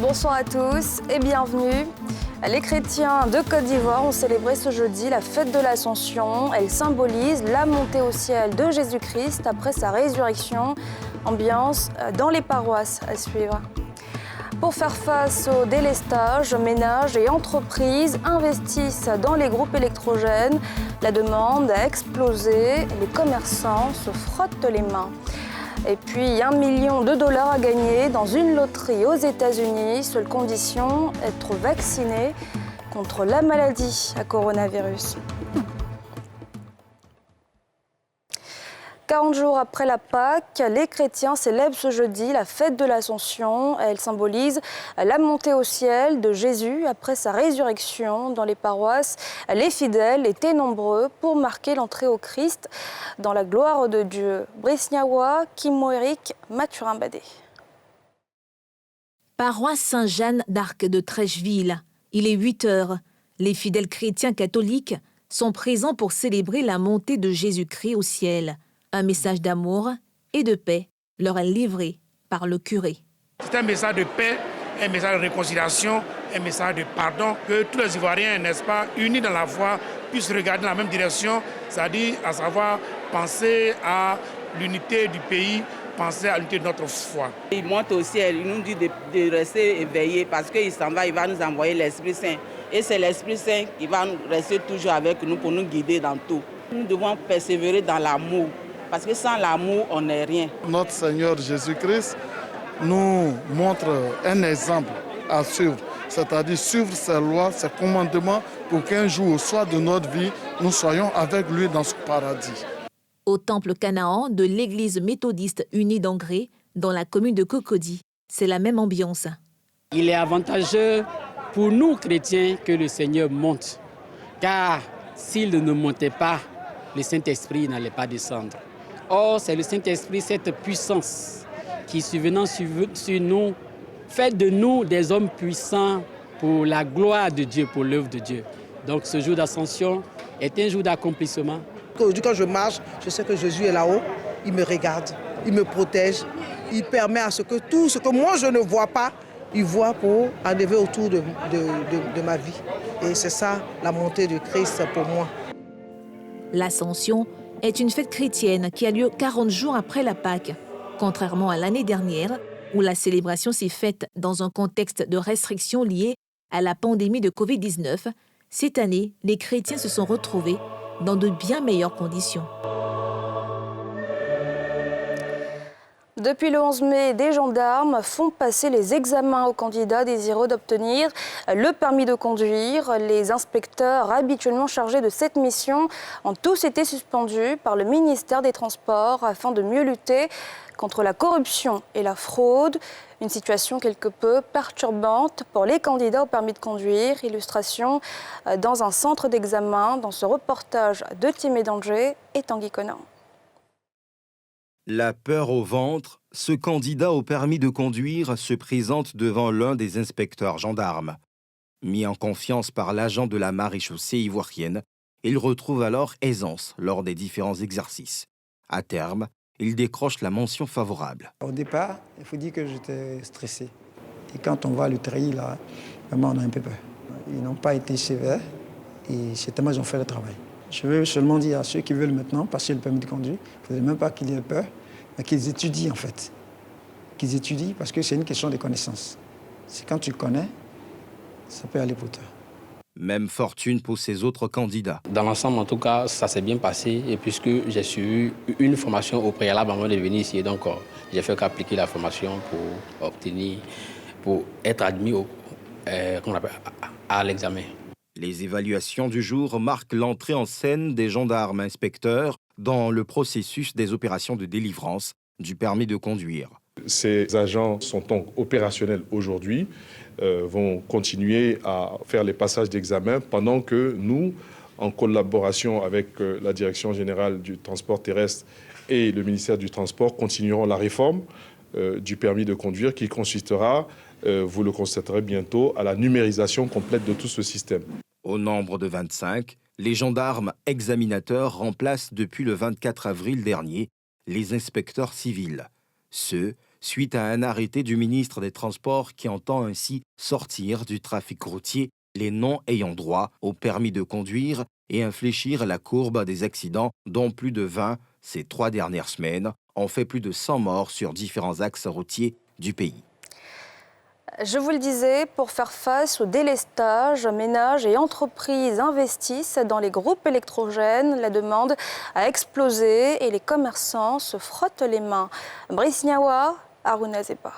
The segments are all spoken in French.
Bonsoir à tous et bienvenue. Les chrétiens de Côte d'Ivoire ont célébré ce jeudi la fête de l'Ascension. Elle symbolise la montée au ciel de Jésus-Christ après sa résurrection. Ambiance dans les paroisses à suivre. Pour faire face au délestage, ménages et entreprises investissent dans les groupes électrogènes. La demande a explosé et les commerçants se frottent les mains. Et puis $1 million à gagner dans une loterie aux États-Unis. Seule condition, être vacciné contre la maladie à coronavirus. 40 jours après la Pâque, les chrétiens célèbrent ce jeudi la fête de l'Ascension. Elle symbolise la montée au ciel de Jésus après sa résurrection. Dans les paroisses, les fidèles étaient nombreux pour marquer l'entrée au Christ dans la gloire de Dieu. Brice Niawa, Kimoéric, Mathurin Badé. Paroisse Saint-Jeanne d'Arc de Trècheville. Il est 8 heures. Les fidèles chrétiens catholiques sont présents pour célébrer la montée de Jésus-Christ au ciel. Un message d'amour et de paix leur est livré par le curé. C'est un message de paix, un message de réconciliation, un message de pardon, que tous les Ivoiriens, n'est-ce pas, unis dans la foi, puissent regarder dans la même direction, c'est-à-dire à savoir penser à l'unité du pays, penser à l'unité de notre foi. Il monte au ciel, il nous dit de rester éveillés parce qu'il s'en va, il va nous envoyer l'Esprit Saint. Et c'est l'Esprit Saint qui va rester toujours avec nous pour nous guider dans tout. Nous devons persévérer dans l'amour. Parce que sans l'amour, on n'est rien. Notre Seigneur Jésus-Christ nous montre un exemple à suivre, c'est-à-dire suivre ses lois, ses commandements, pour qu'un jour, au soir de notre vie, nous soyons avec lui dans ce paradis. Au temple Canaan de l'église méthodiste unie d'Angré, dans la commune de Cocody, c'est la même ambiance. Il est avantageux pour nous chrétiens que le Seigneur monte, car s'il ne montait pas, le Saint-Esprit n'allait pas descendre. Or, c'est le Saint-Esprit, cette puissance qui, survenant sur nous, fait de nous des hommes puissants pour la gloire de Dieu, pour l'œuvre de Dieu. Donc ce jour d'ascension est un jour d'accomplissement. Aujourd'hui, quand je marche, je sais que Jésus est là-haut, il me regarde, il me protège, il permet à ce que tout ce que moi je ne vois pas, il voit pour enlever autour de ma vie. Et c'est ça la montée de Christ pour moi. L'Ascension est une fête chrétienne qui a lieu 40 jours après la Pâque. Contrairement à l'année dernière, où la célébration s'est faite dans un contexte de restrictions liées à la pandémie de Covid-19, cette année, les chrétiens se sont retrouvés dans de bien meilleures conditions. Depuis le 11 mai, des gendarmes font passer les examens aux candidats désireux d'obtenir le permis de conduire. Les inspecteurs habituellement chargés de cette mission ont tous été suspendus par le ministère des Transports afin de mieux lutter contre la corruption et la fraude. Une situation quelque peu perturbante pour les candidats au permis de conduire. Illustration dans un centre d'examen dans ce reportage de Timé d'Angers et Tanguy Conan. La peur au ventre, ce candidat au permis de conduire se présente devant l'un des inspecteurs gendarmes. Mis en confiance par l'agent de la maréchaussée ivoirienne, il retrouve alors aisance lors des différents exercices. À terme, il décroche la mention favorable. Au départ, il faut dire que j'étais stressé. Et quand on voit le treillis, là, vraiment, on a un peu peur. Ils n'ont pas été sévères et c'est tellement ils ont fait le travail. Je veux seulement dire à ceux qui veulent maintenant passer le permis de conduire, il ne faudrait même pas qu'ils aient peur, mais qu'ils étudient en fait. Qu'ils étudient parce que c'est une question de connaissance. C'est quand tu connais, ça peut aller pour toi. Même fortune pour ces autres candidats. Dans l'ensemble, en tout cas, ça s'est bien passé, et puisque j'ai suivi une formation au préalable avant de venir ici, donc j'ai fait qu'appliquer la formation pour être admis à l'examen. Les évaluations du jour marquent l'entrée en scène des gendarmes inspecteurs dans le processus des opérations de délivrance du permis de conduire. Ces agents sont donc opérationnels aujourd'hui, vont continuer à faire les passages d'examen pendant que nous, en collaboration avec la Direction générale du transport terrestre et le ministère du Transport, continuerons la réforme du permis de conduire qui consistera, vous le constaterez bientôt, à la numérisation complète de tout ce système. Au nombre de 25, les gendarmes examinateurs remplacent depuis le 24 avril dernier les inspecteurs civils. Ceux suite à un arrêté du ministre des Transports qui entend ainsi sortir du trafic routier les non ayant droit au permis de conduire et infléchir la courbe des accidents, dont plus de 20 ces 3 dernières semaines, ont fait plus de 100 morts sur différents axes routiers du pays. Je vous le disais, pour faire face au délestage, ménages et entreprises investissent dans les groupes électrogènes. La demande a explosé et les commerçants se frottent les mains. Brice Niawa, Harouna Zepa.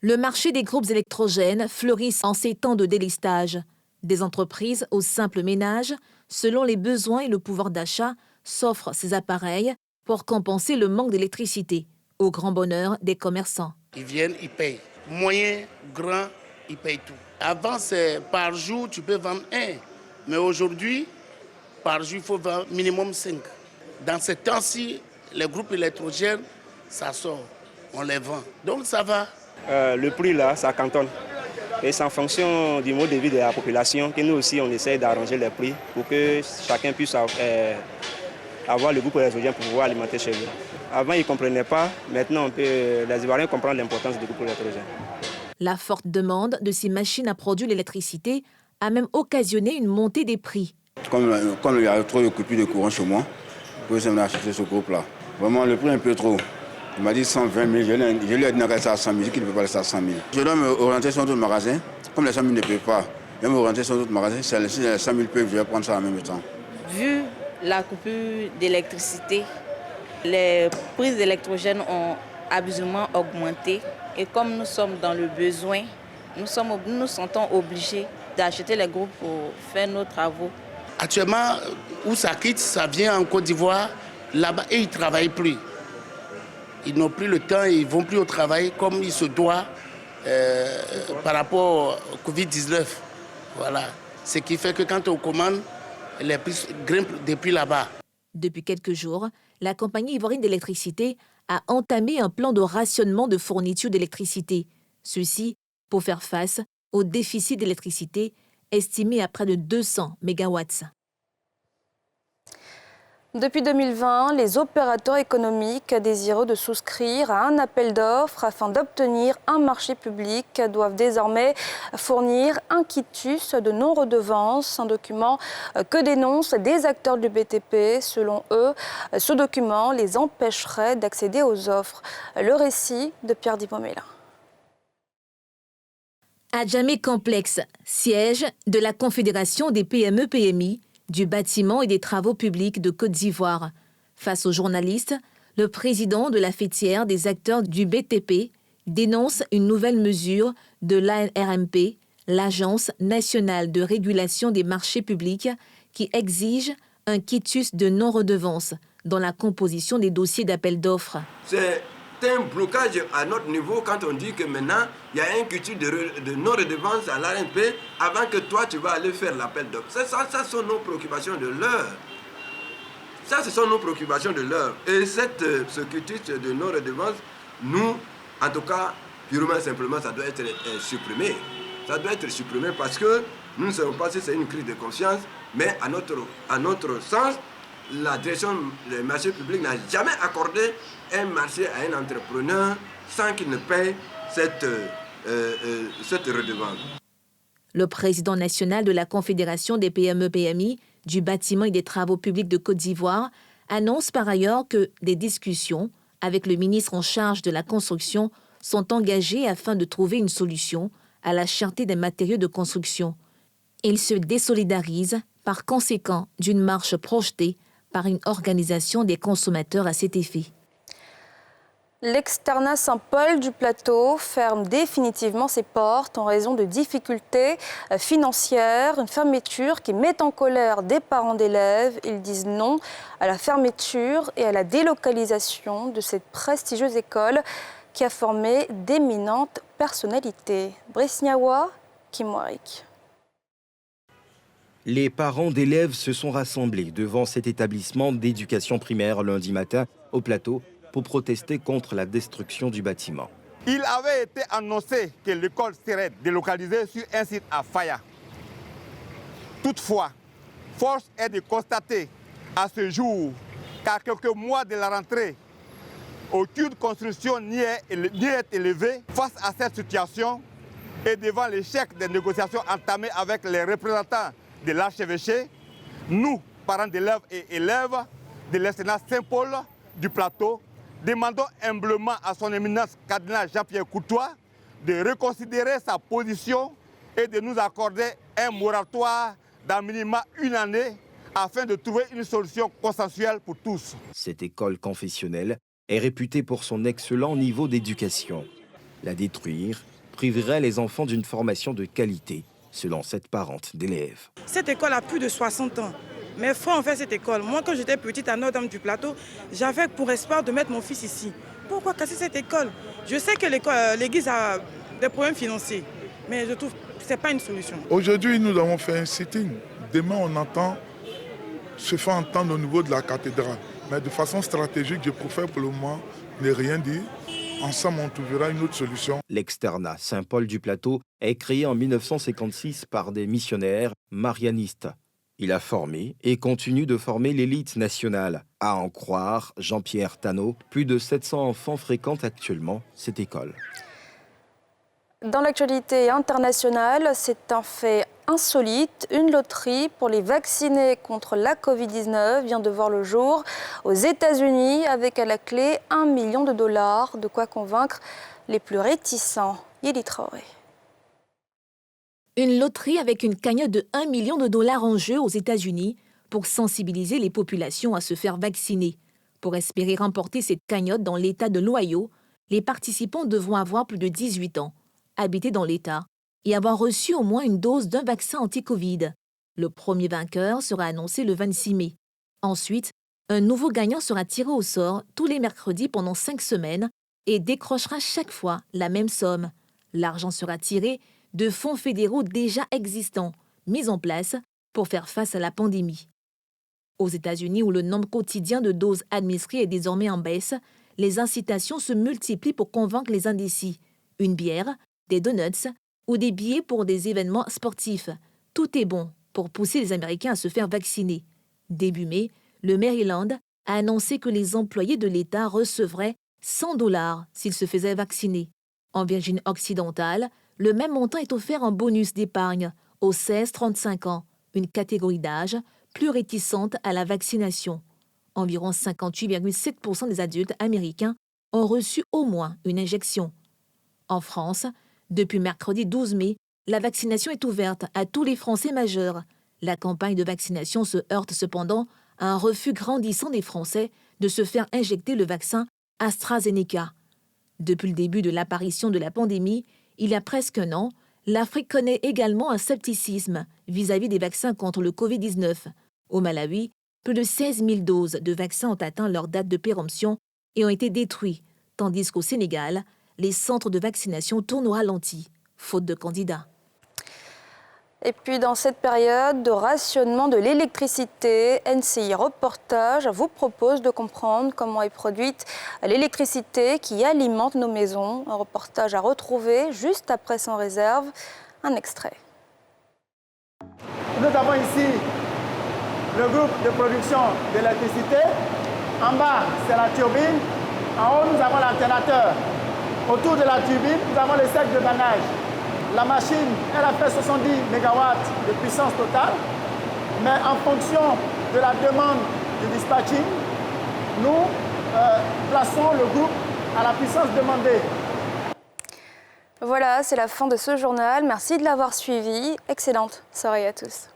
Le marché des groupes électrogènes fleurit en ces temps de délestage. Des entreprises aux simples ménages, selon les besoins et le pouvoir d'achat, s'offrent ces appareils pour compenser le manque d'électricité, au grand bonheur des commerçants. Ils viennent, ils payent. Moyen, grand, ils payent tout. Avant, c'est par jour, tu peux vendre 1. Mais aujourd'hui, par jour, il faut vendre minimum 5. Dans ces temps-ci, les groupes électrogènes, ça sort, on les vend. Donc ça va. Le prix là, ça cantonne. Et c'est en fonction du mode de vie de la population que nous aussi on essaie d'arranger les prix pour que chacun puisse avoir le goût pour électrogène pour pouvoir alimenter chez lui. Avant ils ne comprenaient pas, maintenant les Ivoiriens comprennent l'importance du goût pour l'électrogène. La forte demande de ces machines à produire l'électricité a même occasionné une montée des prix. Comme il y a trop de coupures de courant chez moi, je peux acheter ce groupe-là. Vraiment le prix est un peu trop. Il m'a dit 120 000, je lui ai dit qu'il à 100 000, qu'il ne peut pas laisser à 100 000. Je dois me orienter sur d'autres magasins. Comme les 100 000 ne peuvent pas, je vais me orienter sur d'autres magasins. Si les 100 000 peuvent, je vais prendre ça en même temps. Vu la coupure d'électricité, les prix d'électrogène ont abusivement augmenté. Et comme nous sommes dans le besoin, nous nous sentons obligés d'acheter les groupes pour faire nos travaux. Actuellement, où ça quitte, ça vient en Côte d'Ivoire, là-bas, et ils ne travaillent plus. Ils n'ont plus le temps, ils ne vont plus au travail comme il se doit par rapport au Covid-19. Voilà. Ce qui fait que quand on commande, les prix grimpent depuis là-bas. Depuis quelques jours, la compagnie ivoirienne d'électricité a entamé un plan de rationnement de fourniture d'électricité. Ceci pour faire face au déficit d'électricité estimé à près de 200 mégawatts. Depuis 2020, les opérateurs économiques désireux de souscrire à un appel d'offres afin d'obtenir un marché public doivent désormais fournir un quitus de non-redevance, un document que dénoncent des acteurs du BTP. Selon eux, ce document les empêcherait d'accéder aux offres. Le récit de Pierre Dibomela. Adjamé Complexe, siège de la Confédération des PME-PMI, du bâtiment et des travaux publics de Côte d'Ivoire. Face aux journalistes, le président de la fêtière des acteurs du BTP dénonce une nouvelle mesure de l'ANRMP, l'Agence nationale de régulation des marchés publics, qui exige un quitus de non-redevance dans la composition des dossiers d'appel d'offres. C'est un blocage à notre niveau quand on dit que maintenant, il y a un quitus de non-redevance à l'ANP avant que toi, tu vas aller faire l'appel d'offres. Ça sont nos préoccupations de l'heure. Ça, ce sont nos préoccupations de l'heure. Et ce quitus de non-redevance, nous, en tout cas, purement simplement, ça doit être supprimé. Ça doit être supprimé parce que nous ne savons pas si c'est une crise de confiance, mais à notre sens, la direction des marchés publics n'a jamais accordé un marché à un entrepreneur sans qu'il ne paye cette redevance. Le président national de la Confédération des PME-PMI, du bâtiment et des travaux publics de Côte d'Ivoire, annonce par ailleurs que des discussions avec le ministre en charge de la construction sont engagées afin de trouver une solution à la cherté des matériaux de construction. Il se désolidarise par conséquent d'une marche projetée par une organisation des consommateurs à cet effet. L'externat Saint-Paul du Plateau ferme définitivement ses portes en raison de difficultés financières. Une fermeture qui met en colère des parents d'élèves. Ils disent non à la fermeture et à la délocalisation de cette prestigieuse école qui a formé d'éminentes personnalités. Brice Niawa, Kim Warik. Les parents d'élèves se sont rassemblés devant cet établissement d'éducation primaire lundi matin au Plateau pour protester contre la destruction du bâtiment. Il avait été annoncé que l'école serait délocalisée sur un site à Faya. Toutefois, force est de constater à ce jour qu'à quelques mois de la rentrée, Aucune construction n'y est élevée. Face à cette situation et devant l'échec des négociations entamées avec les représentants de l'archevêché, nous, parents d'élèves et élèves de l'Institut Saint-Paul du Plateau, demandons humblement à son éminence cardinal Jean-Pierre Courtois de reconsidérer sa position et de nous accorder un moratoire d'en minimum une année afin de trouver une solution consensuelle pour tous. Cette école confessionnelle est réputée pour son excellent niveau d'éducation. La détruire priverait les enfants d'une formation de qualité, selon cette parente d'élèves. Cette école a plus de 60 ans. Mes frères ont fait cette école. Moi, quand j'étais petite à Notre-Dame du Plateau, j'avais pour espoir de mettre mon fils ici. Pourquoi casser cette école? Je sais que l'église a des problèmes financiers, mais je trouve que ce n'est pas une solution. Aujourd'hui, nous avons fait un sitting. Demain, on entend se faire entendre au niveau de la cathédrale. Mais de façon stratégique, je préfère pour le moment ne rien dire. Ensemble, on trouvera une autre solution. L'externat Saint-Paul du Plateau est créé en 1956 par des missionnaires marianistes. Il a formé et continue de former l'élite nationale. À en croire Jean-Pierre Tannot, plus de 700 enfants fréquentent actuellement cette école. Dans l'actualité internationale, c'est un fait insolite. Une loterie pour les vaccinés contre la Covid-19 vient de voir le jour aux États-Unis avec à la clé $1 million. De quoi convaincre les plus réticents. Yéli Traoré. Une loterie avec une cagnotte de $1 million en jeu aux États-Unis pour sensibiliser les populations à se faire vacciner. Pour espérer remporter cette cagnotte dans l'État de l'Ohio, les participants devront avoir plus de 18 ans, habiter dans l'État et avoir reçu au moins une dose d'un vaccin anti-Covid. Le premier vainqueur sera annoncé le 26 mai. Ensuite, un nouveau gagnant sera tiré au sort tous les mercredis pendant 5 semaines et décrochera chaque fois la même somme. L'argent sera tiré de fonds fédéraux déjà existants, mis en place pour faire face à la pandémie. Aux États-Unis, où le nombre quotidien de doses administrées est désormais en baisse, les incitations se multiplient pour convaincre les indécis. Une bière, des donuts ou des billets pour des événements sportifs. Tout est bon pour pousser les Américains à se faire vacciner. Début mai, le Maryland a annoncé que les employés de l'État recevraient $100 s'ils se faisaient vacciner. En Virginie occidentale, le même montant est offert en bonus d'épargne aux 16-35 ans, une catégorie d'âge plus réticente à la vaccination. Environ 58,7% des adultes américains ont reçu au moins une injection. En France, depuis mercredi 12 mai, la vaccination est ouverte à tous les Français majeurs. La campagne de vaccination se heurte cependant à un refus grandissant des Français de se faire injecter le vaccin AstraZeneca. Depuis le début de l'apparition de la pandémie, il y a presque un an, l'Afrique connaît également un scepticisme vis-à-vis des vaccins contre le Covid-19. Au Malawi, plus de 16 000 doses de vaccins ont atteint leur date de péremption et ont été détruits, tandis qu'au Sénégal, les centres de vaccination tournent au ralenti, faute de candidats. Et puis dans cette période de rationnement de l'électricité, NCI Reportage vous propose de comprendre comment est produite l'électricité qui alimente nos maisons. Un reportage à retrouver juste après Sans Réserve. Un extrait. Nous avons ici le groupe de production d'électricité. En bas, c'est la turbine. En haut, nous avons l'alternateur. Autour de la turbine, nous avons les cercles de dannage. La machine, elle a fait 70 MW de puissance totale, mais en fonction de la demande du dispatching, nous plaçons le groupe à la puissance demandée. Voilà, c'est la fin de ce journal. Merci de l'avoir suivi. Excellente soirée à tous.